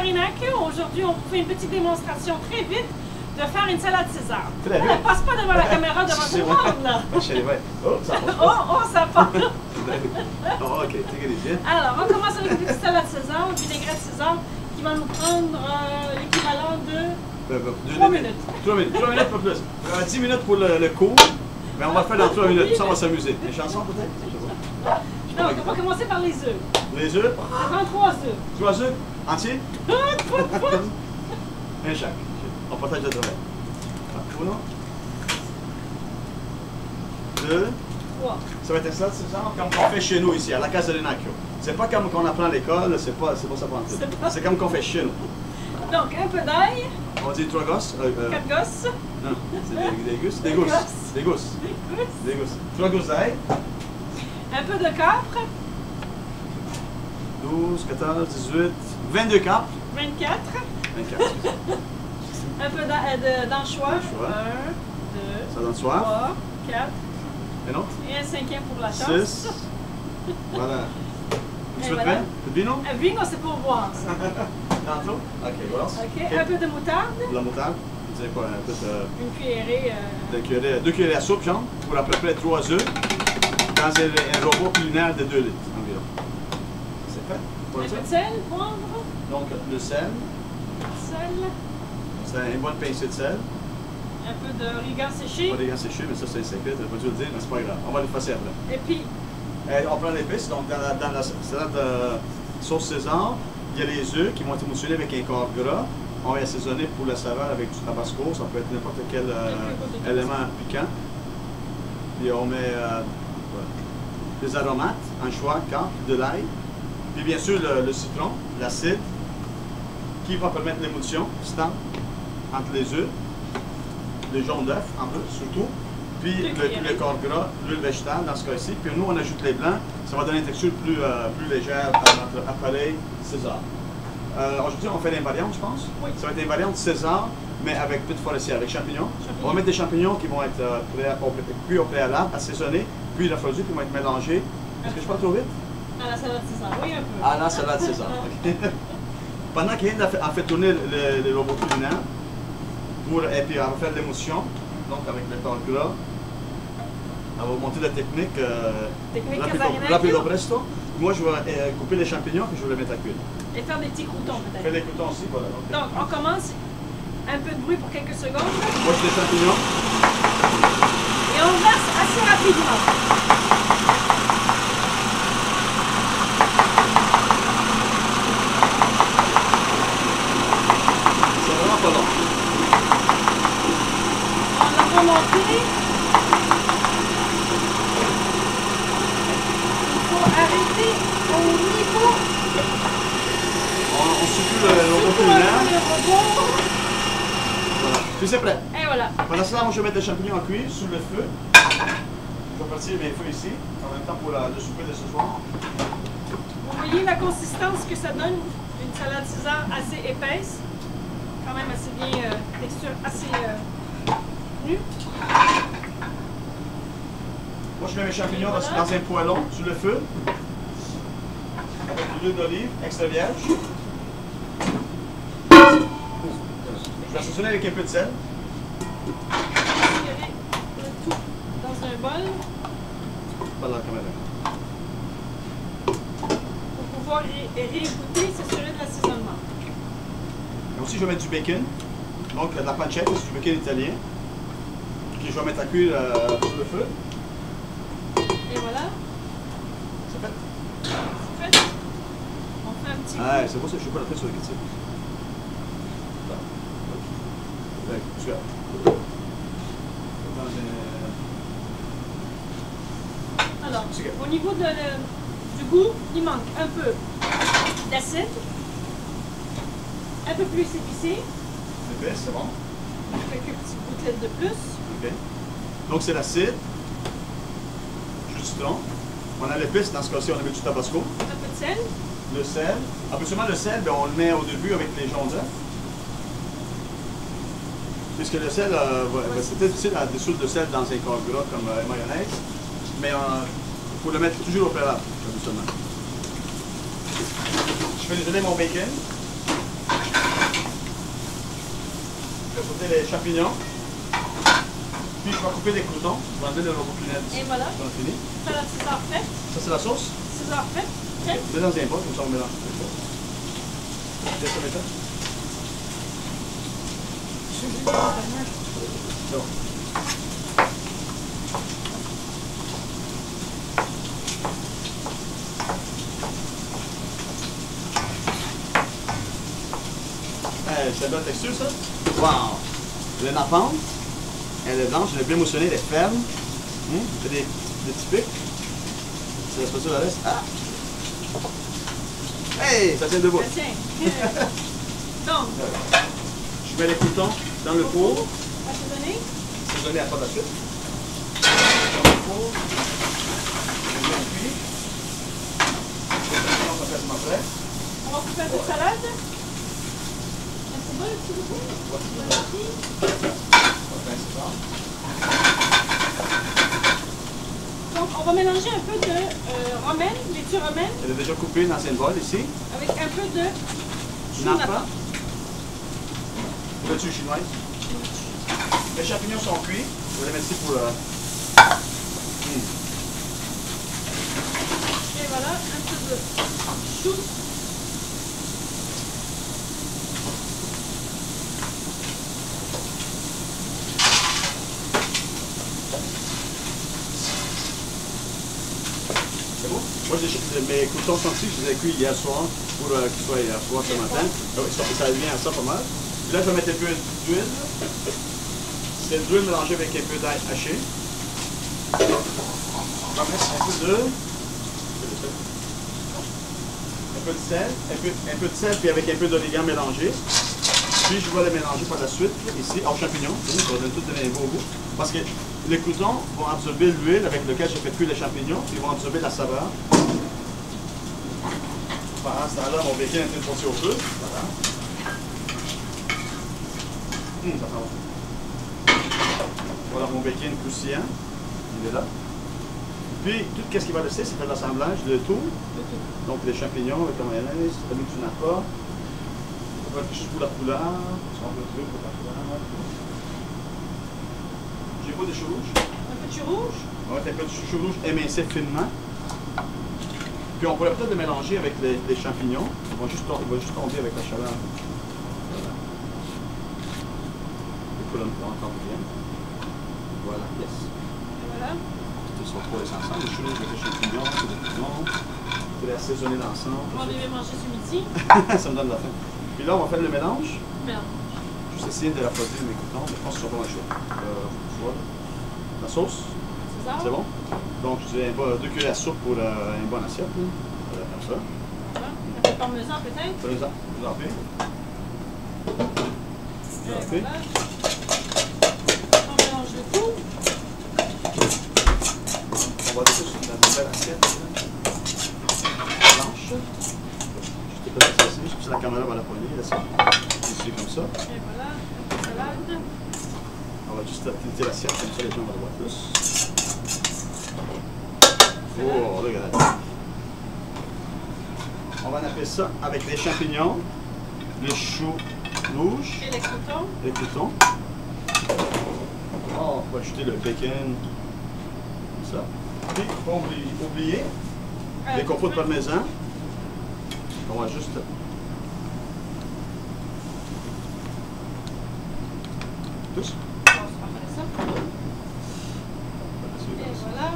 Casarinacchio. Aujourd'hui, on fait une petite démonstration très vite de faire une salade César. Très vite. Ne passe pas devant la caméra devant tout le monde, là. Oh, ça passe. Oh, ça part. Oh, ok, take it easy. Alors, on commence avec une petite salade César, une vinaigrette César, qui va nous prendre l'équivalent de 3 minutes. 3 minutes, 3 minutes, pas plus. 10 minutes pour le cours, mais on va le faire dans 3 minutes, ça on va s'amuser. Une chanson peut-être? Donc, on va commencer par les œufs. Les œufs? On prend 3 œufs. 3 œufs? Entiers? Un chaque. On partage le travail. 1, 2, 3. ça va être ça, c'est ça, comme on fait chez nous ici, à la Casarinacchio. C'est pas comme qu'on apprend à l'école, c'est pas ça prend. C'est comme qu'on fait chez nous. Donc, un peu d'ail. On dit 3 gosses? 4 gosses. Non, c'est des gousses. Des gousses. Des gousses. Des gousses. 3 gousses d'ail. Un peu de capre. 12, 14, 18, 22 capres. 24. 24. Un peu d'anchois. 1, 2, Ça donne soif. 3, 4. Un autre? Et un cinquième pour la chasse. 6. Voilà. Et Tu veux voilà. le vino? Un vino, c'est pour boire, ça. Tantôt? Ok, voilà. OK. Un peu de moutarde. La moutarde. Vous savez quoi, un peu de... Une cuillerée. 2 cuillerées à soupe, genre, pour à peu près 3 œufs, dans un robot culinaire de 2 litres environ. C'est fait? Pour Un le peu sel? de sel, poivre. Donc, le sel. Sel. C'est une bonne pincée de sel. Un peu d'origan séché. Pas des gants séchés, mais ça c'est secret, t'as pas dû le dire, mais c'est pas grave. On va le faire après. Et puis, On prend l'épice, donc dans la salade sauce César, il y a les œufs qui vont être émotionnés avec un corps gras. On va assaisonner pour la saveur avec du tabasco, ça peut être n'importe quel élément piquant. Puis on met des aromates, anchois, capre, de l'ail. Puis bien sûr le citron, l'acide, qui va permettre l'émulsion, stable, entre les œufs, le jaune d'œuf en plus surtout, puis le corps gras, l'huile végétale dans ce cas-ci. Puis nous on ajoute les blancs, ça va donner une texture plus légère à notre appareil César. Aujourd'hui on fait des variantes je pense. Oui. Ça va être des variantes César, mais avec pâte forestière, avec champignons. On va mettre des champignons qui vont être cuits au préalable, assaisonnés, puis refroidis, qui vont être mélangés. Est-ce que je parle trop vite? à la salade César. Oui, un peu. À la salade César. Okay. Pendant qu'Inde a fait tourner le robot culinaire, et puis elle va faire l'émotion, donc avec le corps gras, elle va monter la technique, Technique Casarinacchio. rapido presto. Moi je vais couper les champignons et je vais les mettre à cuire. Et faire des petits croutons Fais peut-être. les croutons aussi, voilà. Donc, on commence. Un peu de bruit pour quelques secondes. Moi je les champignons. Et on verse assez rapidement. C'est vraiment pas long. On l'a remonté. Il faut arrêter au niveau. On secoue le robot culinaire. Le robot. Voilà. Puis c'est prêt. Et voilà. Pendant cela, moi je vais mettre les champignons à cuire sur le feu. Je vais partir mes feux ici, en même temps pour le souper de ce soir. Vous voyez la consistance que ça donne? Une salade César assez épaisse. Quand même assez bien, texture assez nue. Moi je mets mes champignons Voilà. dans un poêlon sur le feu. Avec de l'huile d'olive extra vierge. Je vais assaisonner avec un peu de sel. Tirer le tout dans un bol Pas dans la caméra. pour pouvoir réécouter, s'assurer de l'assaisonnement. Et aussi je vais mettre du bacon. Donc de la pancetta, c'est du bacon italien. Que je vais mettre à cuire sur le feu. Et voilà, C'est fait. c'est fait. On fait un petit Ah, c'est bon ça, je suis pas la tête sur le critique. Alors, au niveau du goût, il manque un peu d'acide, un peu plus épicé, C'est bon. quelques petites gouttelettes de plus. Ok. Donc c'est l'acide, du citron. On a l'épice, dans ce cas-ci on a mis du tabasco. Un peu de sel. Le sel. Habituellement le sel, ben, on le met au début avec les jaunes d'œufs. Puisque le sel, c'est difficile à dissoudre le sel dans un corps gras comme mayonnaise. Mais il faut le mettre toujours au préalable, habituellement. Je fais désoler mon bacon. rajouter les champignons. Puis je vais couper les croutons. Je vais enlever le robot lunette. Et voilà. On a fini. Salade César faite. Ça, c'est la sauce. César faite. Prêt? Mets dans un bol, comme ça on mélange toutes les choses. Laisse ça maintenant. C'est bon. C'est une bonne texture, ça. Wow! Elle est nappante, elle est blanche, elle est bien moussonnée, elle est ferme. Il fait des petits pics. C'est la spatule à l'est. Ah! Hey! Ça tient debout. Ça tient. Donc, Je mets les croutons dans le four. assaisonner. Assaisonner à pas de la suite. Dans le four. On met cuit. On va quasiment prêt. On va couper un peu de salade. C'est bon, le petit bout. Donc, on va mélanger un peu de romaine, laitue romaine, Elle est déjà coupée dans une bol ici. avec un peu de chou Napa. napa. Laitue chinoise. Les champignons sont cuits. Je vais les mettre ici pour. Et voilà, un peu de chou. C'est bon? Moi, mes croutons sont ici, je les ai cuits hier soir pour qu'ils soient froids ce matin. Donc, ça vient à ça pas mal. Puis là, je vais mettre un peu d'huile. C'est de l'huile mélangée avec un peu d'ail haché. Je vais mettre un peu de sel, un peu de sel, puis avec un peu d'origan mélangé. Puis je vais les mélanger par la suite, ici, hors champignons. Ça va donner tout un beau goût. Parce que les croutons vont absorber l'huile avec laquelle j'ai fait cuire les champignons, puis ils vont absorber la saveur. Pendant ce temps-là, mon bacon est en train de passer au feu. Voilà. Ça sent bon. Voilà mon bacon croustillant. Il est là. Puis, tout ce qui va rester, c'est faire l'assemblage de tout. Donc, les champignons avec la mayonnaise, celui que tu n'as pas. On va juste pour la couleur. On va trouver pour la couleur. J'ai pas de chou rouge. Un peu de chou rouge. On va mettre un peu de chou rouge émincé finement. Puis, on pourrait peut-être le mélanger avec les champignons. Il va juste tomber avec la chaleur. Voilà. Les colonnes encore bien. Voilà, yes. Et voilà. Ils se retrouvent ensemble, les chou rouge avec les champignons, c'est des pignons. Vous les assaisonner l'ensemble. On va les manger ce midi. Ça me donne la faim. Puis là, on va faire le mélange. Merde. Juste essayer de la produire mes croutons. Je pense que ça va être chaud. La sauce, César. c'est bon? Donc, je dis 2 cuillères à soupe pour une bonne assiette. Comme ça. Voilà. Un peu de parmesan peut-être. Prenez-en, je vous en prie. Je vous en prie. Voilà. On mélange le tout. On va laisser sur une nouvelle assiette. Blanche. Je t'ai pas laissé ici, je pousse la caméra vers la poignée. Ici comme ça. Et voilà. Un peu de salade. On va juste tilter l'assiette, comme ça les gens vont le voir plus. Oh, regarde. On va appeler ça avec les champignons, le chou rouge, Et les croutons. les croutons. Oh, on va ajouter le bacon, comme ça. Puis, pas oublier les copeaux de parmesan. On va juste... Tous. On va faire ça. Et voilà.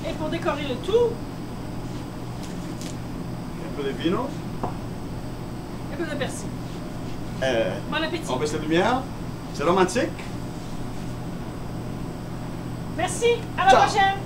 Et pour décorer le tout, Un peu de vino. un peu de persil. Bon appétit. On baisse la lumière. C'est romantique. Merci. À la Ciao. prochaine.